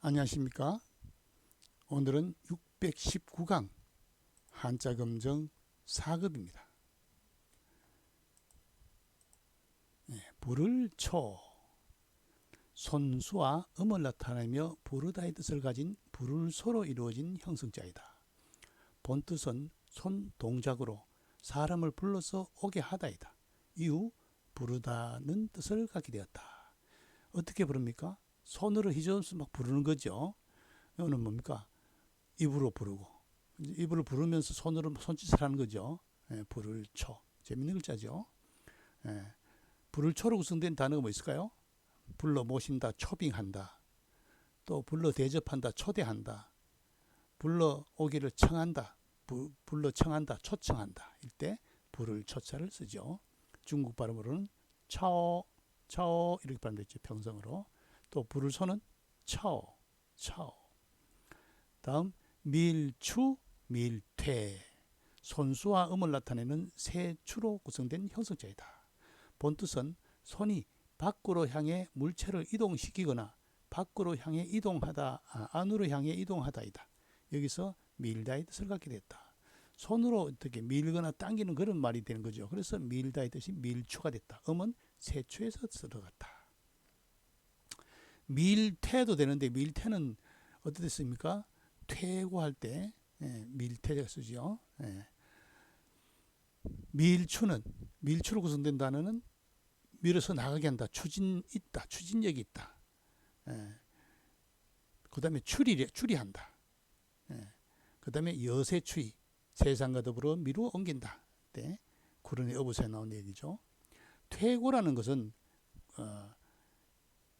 안녕하십니까. 오늘은 619강 한자검정 4급입니다. 불을 초, 손수와 음을 나타내며 부르다의 뜻을 가진 불을소로 이루어진 형성자이다. 본뜻은 손 동작으로 사람을 불러서 오게 하다이다. 이후 부르다는 뜻을 갖게 되었다. 어떻게 부릅니까? 손으로 휘저어서 막 부르는 거죠. 이거는 뭡니까? 입으로 부르고, 입으로 부르면서 손으로 손짓을 하는 거죠. 불을 초. 재밌는 글자죠. 불을 초로 구성된 단어가 뭐 있을까요? 불러 모신다, 초빙한다. 또 불러 대접한다, 초대한다. 불러 오기를 청한다, 불러 청한다, 초청한다. 이때 불을 초자를 쓰죠. 중국 발음으로는 차오, 차오 이렇게 발음되죠. 평성으로. 또 불을 소는 차오, 차오. 다음 밀추, 밀퇴. 손수와 음을 나타내는 세 추로 구성된 형성자이다. 본뜻은 손이 밖으로 향해 물체를 이동시키거나 밖으로 향해 이동하다, 안으로 향해 이동하다이다. 여기서 밀다의 뜻을 갖게 됐다. 손으로 어떻게 밀거나 당기는 그런 말이 되는 거죠. 그래서 밀다의 뜻이 밀추가 됐다. 음은 세추에서 들어갔다. 밀퇴도 되는데 밀퇴는 어떻게 됐습니까? 퇴고할 때 밀퇴가 쓰죠. 밀추로 구성된 단어는 밀어서 나가게 한다. 추진 있다. 추진력이 있다. 그 다음에 추리한다. 그 다음에 여세추이, 세상과 더불어 미루어 옮긴다. 때 구른의 어부사에 나온 얘기죠. 퇴고라는 것은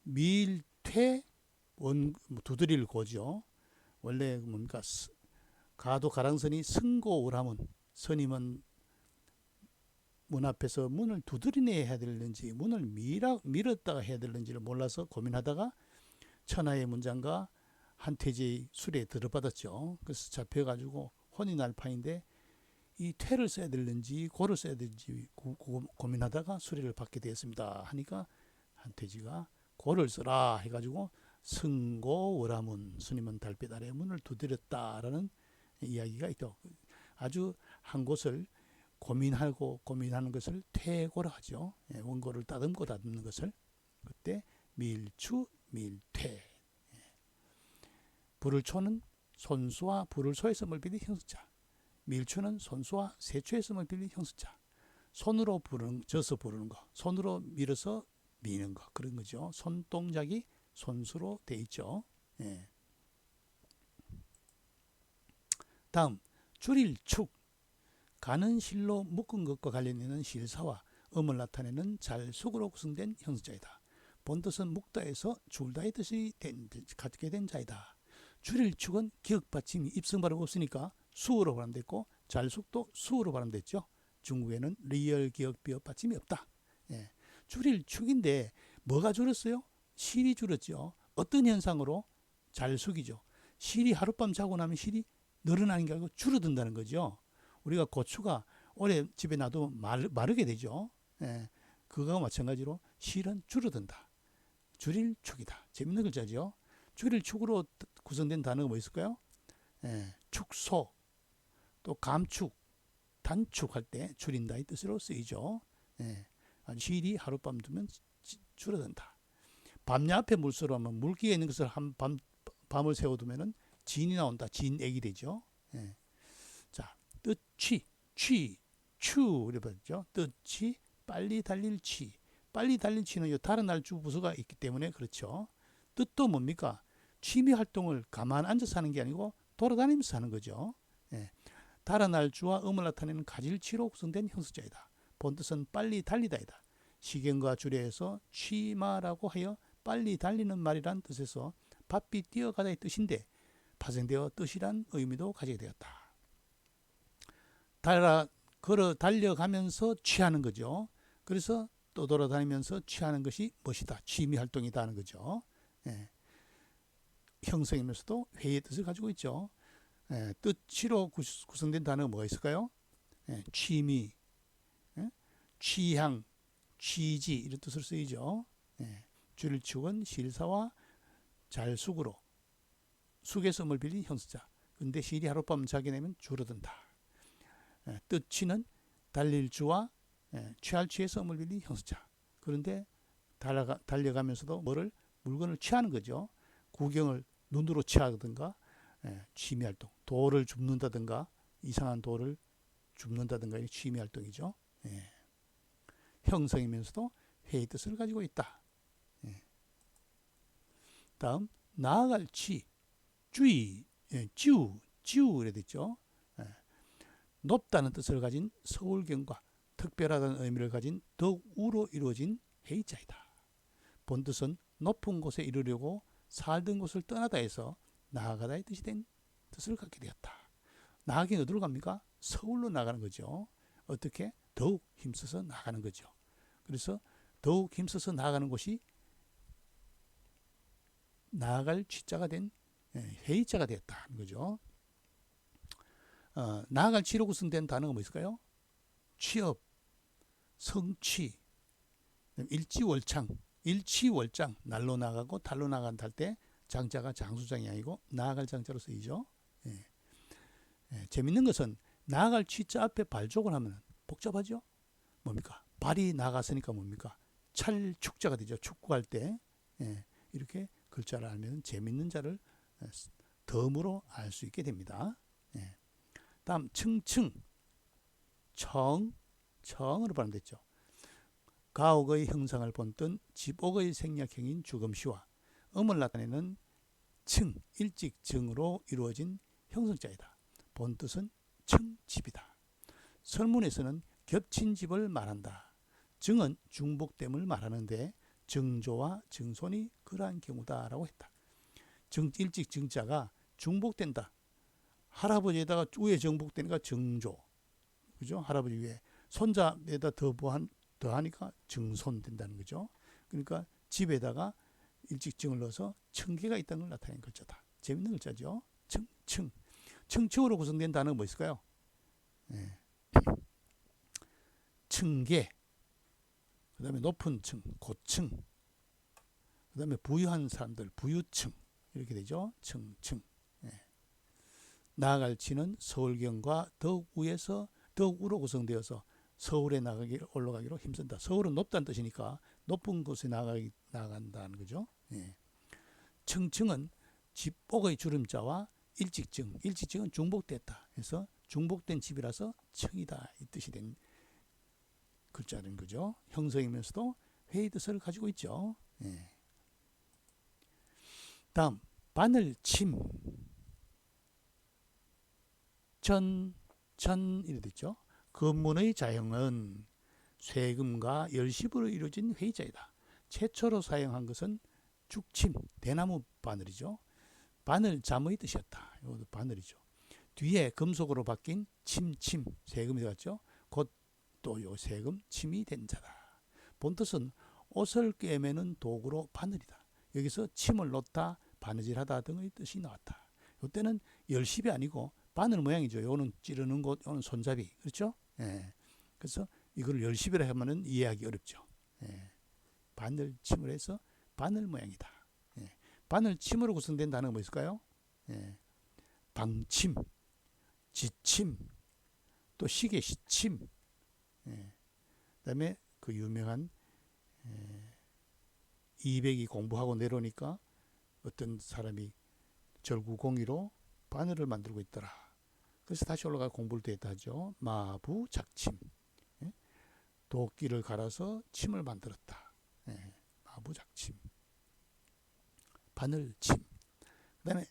밀퇴 두드릴 고죠. 원래 뭡니까? 가도 가랑선이 승고우라문. 스님은 문 앞에서 문을 두드리네 해야 되는지 문을 밀었다가 해야 되는지를 몰라서 고민하다가 천하의 문장과 한태제의 수레에 들어받았죠. 그래서 잡혀가지고 혼이 날 판인데 이 퇴를 써야 되는지 고를 써야 되는지 고민하다가 수레를 받게 되었습니다. 하니까 한태지가 고를 써라 해가지고 승고우라문, 스님은 달빛 아래 문을 두드렸다라는 이야기가 있죠. 아주 한 곳을 고민하는 것을 퇴고라 하죠. 원고를 다듬고 다듬는 것을. 그때 밀추, 밀퇴. 불을 초는 손수와 불을 소에서 멀빌린 형수자. 밀추는 손수와 세추에서 멀빌린 형수자. 손으로 져서 부르는 거, 손으로 밀어서 미는 거, 그런 거죠. 손동작이 손수로 돼 있죠. 다음 줄일축. 가는 실로 묶은 것과 관련있는 실사와 음을 나타내는 잘숙으로 구성된 형수자이다. 본뜻은 묵다에서 줄다의 뜻이 갖게 된 자이다. 줄일축은 기역받침이 입성발음 없으니까 수어로 발음됐고 잘숙도 수어로 발음됐죠. 중국에는 리얼 기역 비역 받침이 없다. 줄일축인데 뭐가 줄었어요? 실이 줄었죠. 어떤 현상으로? 잘숙이죠. 실이 하룻밤 자고 나면 실이 늘어나는 게 아니고 줄어든다는 거죠. 우리가 고추가 오래 집에 놔두면 마르게 되죠. 그거와 마찬가지로 실은 줄어든다. 줄일축이다. 재밌는 글자죠. 줄일축으로 구성된 단어가 뭐 있을까요? 축소, 또 감축, 단축할 때 줄인다의 뜻으로 쓰이죠. 실이 하룻밤 두면 줄어든다. 밤야 앞에 물소로 하면 물기가 있는 것을 밤을 세워두면 진이 나온다. 진액이 되죠. 자, 뜻취, 추 이렇게 봤죠. 뜻취, 빨리 달릴 치. 빨리 달릴 치는 다른 날주 부수가 있기 때문에 그렇죠. 뜻도 뭡니까? 취미 활동을 가만 앉아서 하는 게 아니고 돌아다니면서 하는 거죠. 다른 날주와 음을 나타내는 가질치로 구성된 형수자이다. 본뜻은 빨리 달리다이다. 시경과 주례에서 취마라고 하여 빨리 달리는 말이란 뜻에서 바삐 뛰어가다의 뜻인데 파생되어 뜻이란 의미도 가지게 되었다. 걸어 달려가면서 취하는 거죠. 그래서 또 돌아다니면서 취하는 것이 멋이다. 취미 활동이다 하는 거죠. 형성이면서도 회의 뜻을 가지고 있죠. 뜻치로 구성된 단어가 뭐가 있을까요? 취미, 취향, 취지 이런 뜻을 쓰이죠. 줄일축은 실사와 잘숙으로 숙에서 을 빌린 형수자. 근데 실이 하룻밤 자게 되면 줄어든다. 뜻취는 달릴 주와 취할 취에서 을 빌린 형수자. 그런데 달려가면서도 물건을 취하는 거죠. 구경을 눈으로 취하든가 취미활동, 돌을 줍는다든가 이상한 돌을 줍는다든가 이 취미활동이죠. 형성이면서도 회의 뜻을 가지고 있다. 다음 나아갈 취, 주의, 지우 이래 됐죠. 높다는 뜻을 가진 서울경과 특별하다는 의미를 가진 덕우로 이루어진 회의자이다. 본뜻은 높은 곳에 이르려고 살던 곳을 떠나다 해서 나아가다의 뜻이 된 뜻을 갖게 되었다. 나가긴 어디로 갑니까? 서울로 나가는 거죠. 어떻게? 더욱 힘써서 나가는 거죠. 그래서 더욱 힘써서 나아가는 곳이 나아갈 취자가 된 회의자가 되었다는 거죠. 나아갈 취로 구성된 단어가 뭐 있을까요? 취업, 성취, 일지월장, 일취월장, 날로 나가고 달로 나간다 할 때 장자가 장수장이 아니고 나아갈 장자로 쓰이죠. 재밌는 것은 나아갈 취자 앞에 발족을 하면 복잡하죠. 뭡니까? 발이 나갔으니까 뭡니까? 찰축자가 되죠. 축구할 때 이렇게 글자를 알면 재밌는 자를 덤으로 알 수 있게 됩니다. 다음 층층, 청으로 발음됐죠. 가옥의 형상을 본뜬 집옥의 생략형인 주금시와 음을 나타내는 층, 일직증으로 이루어진 형성자이다. 본뜻은 층집이다. 설문에서는 겹친 집을 말한다. 증은 중복됨을 말하는데 증조와 증손이 그러한 경우다라고 했다. 일직증자가 중복된다. 할아버지에다가 위에 정복되니까 증조, 그죠? 할아버지 위에 손자에다 더하니까 증손 된다는 거죠. 그러니까 집에다가 일직증을 넣어서 층계가 있다는 걸 나타내는 글자다. 재밌는 글자죠. 층층으로 구성된 단어가 뭐 있을까요? 층계, 그 다음에 높은 층, 고층, 그 다음에 부유한 사람들, 부유층 이렇게 되죠. 층층. 나아갈 치는 서울경과 더욱으로 구성되어서 서울에 올라가기로 힘쓴다. 서울은 높다는 뜻이니까 높은 곳에 나간다는 거죠. 층층은 집옥의 주름자와 일직증은 중복됐다. 그래서 중복된 집이라서 층이다 이 뜻이 된 글자는 거죠. 형성이면서도 회의 뜻을 가지고 있죠. 다음 바늘침, 전 이래 됐죠. 건문의 자형은 쇠금과 열십으로 이루어진 회의자이다. 최초로 사용한 것은 죽침, 대나무 바늘이죠. 바늘잠의 뜻이었다. 이것도 바늘이죠. 뒤에 금속으로 바뀐 침침, 세금이 되었죠. 곧 또 요 세금, 침이 된 자다. 본뜻은 옷을 꿰매는 도구로 바늘이다. 여기서 침을 놓다, 바느질하다 등의 뜻이 나왔다. 이때는 열십이 아니고 바늘 모양이죠. 요는 찌르는 곳, 요는 손잡이. 그렇죠? 그래서 이걸 열십이라 하면은 이해하기 어렵죠. 바늘침을 해서 바늘 모양이다. 바늘침으로 구성된 단어가 뭐 있을까요? 방침, 지침, 또 시계 시침. 그다음에 그 유명한 200이 공부하고 내려오니까 어떤 사람이 절구공이로 바늘을 만들고 있더라. 그래서 다시 올라가 공부를 또 했다 하죠. 마부작침. 도끼를 갈아서 침을 만들었다. 마부작침. 바늘침. 그 다음에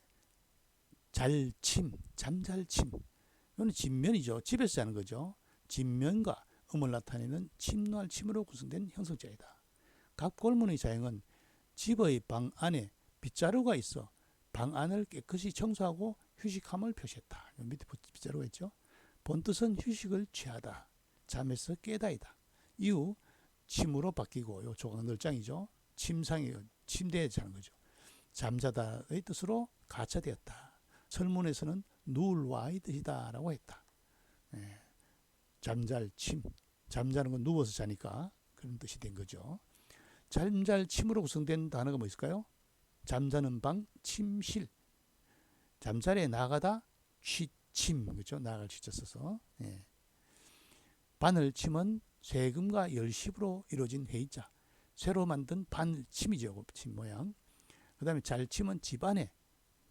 잘침, 잠잘침. 이거는 진면이죠. 집에서 자는 거죠. 진면과 음을 나타내는 침노할 침으로 구성된 형성자이다. 각 골문의 자형은 집의 방 안에 빗자루가 있어 방 안을 깨끗이 청소하고 휴식함을 표시했다. 밑에 빗자루가 있죠. 본뜻은 휴식을 취하다. 잠에서 깨다이다. 이후 침으로 바뀌고 요 조각 널장이죠. 침상이에요. 침대에 자는 거죠. 잠자다의 뜻으로 가차되었다. 설문에서는 누울와의 뜻이다 라고 했다. 잠잘침, 잠자는 건 누워서 자니까 그런 뜻이 된 거죠. 잠잘침으로 구성된 단어가 뭐 있을까요? 잠자는 방, 침실. 잠자리에 나가다 취침, 그죠? 나갈 취자 써서. 예. 바늘침은 쇠금과 열십으로 이루어진 회의자. 쇠로 만든 바늘침이죠. 침 모양. 그 다음에 잘침은 집안에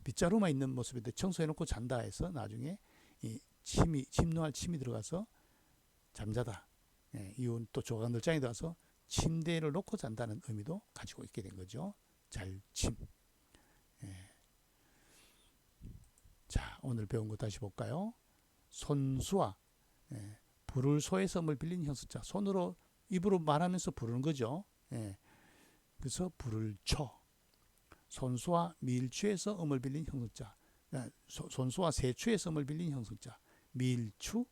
빗자루만 있는 모습인데 청소해놓고 잔다 해서 나중에 이 침노할 침이 들어가서 잠자다. 예, 이건 또 조각늘장에 들어가서 침대를 놓고 잔다는 의미도 가지고 있게 된 거죠. 잘침. 예. 자, 오늘 배운 거 다시 볼까요? 손수와 불을 소에서 물 빌린 형수자. 손으로 입으로 말하면서 부르는 거죠. 예. 그래서 불을 쳐. 손수와 밀추에서 음을 빌린 형수자. 손수와 세추에서 음을 빌린 형수자. 밀추,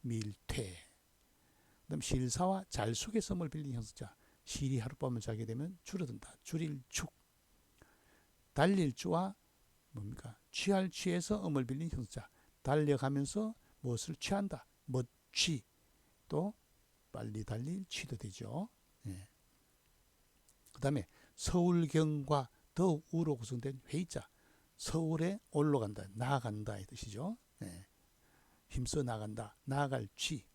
밀퇴. 그다음 실사와 잘숙에서 음을 빌린 형수자. 실이 하룻밤을 자게 되면 줄어든다. 줄일축. 달릴주와 뭡니까? 취할 취에서 음을 빌린 형수자. 달려가면서 무엇을 취한다. 멋취. 또 빨리 달릴 취도 되죠. 예. 그 다음에 서울경과 더욱 우로 구성된 회의자. 서울에 올라간다, 나아간다 이 뜻이죠. 예. 힘써 나간다, 나아갈 취.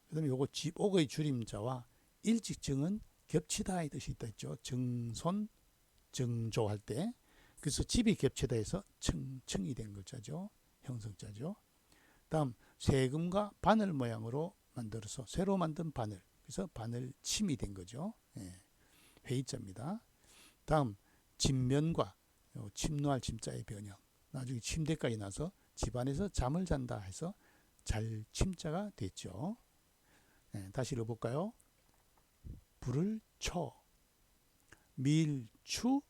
그 다음에 요거 집옥의 줄임자와 일직증은 겹치다 이 뜻이 있다 했죠. 정손, 정조할 때. 그래서 집이 겹치다 해서 청이 된 글자죠. 형성자죠. 다음 세금과 바늘 모양으로 만들어서 새로 만든 바늘. 그래서 바늘침이 된 거죠. 예. 회의자입니다. 다음 집면과 침노할 침자의 변형. 나중에 침대까지 나서 집안에서 잠을 잔다 해서 잘 침자가 됐죠. 네, 다시 읽어볼까요? 불을 쳐. 밀추,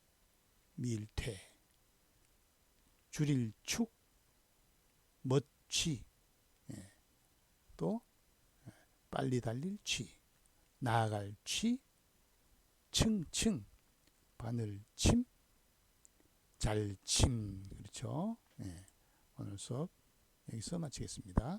밀퇴. 줄일축, 멋취. 예. 또 빨리 달릴 취. 나아갈 취. 층층. 바늘침, 잘침. 그렇죠. 예. 오늘 수업 여기서 마치겠습니다.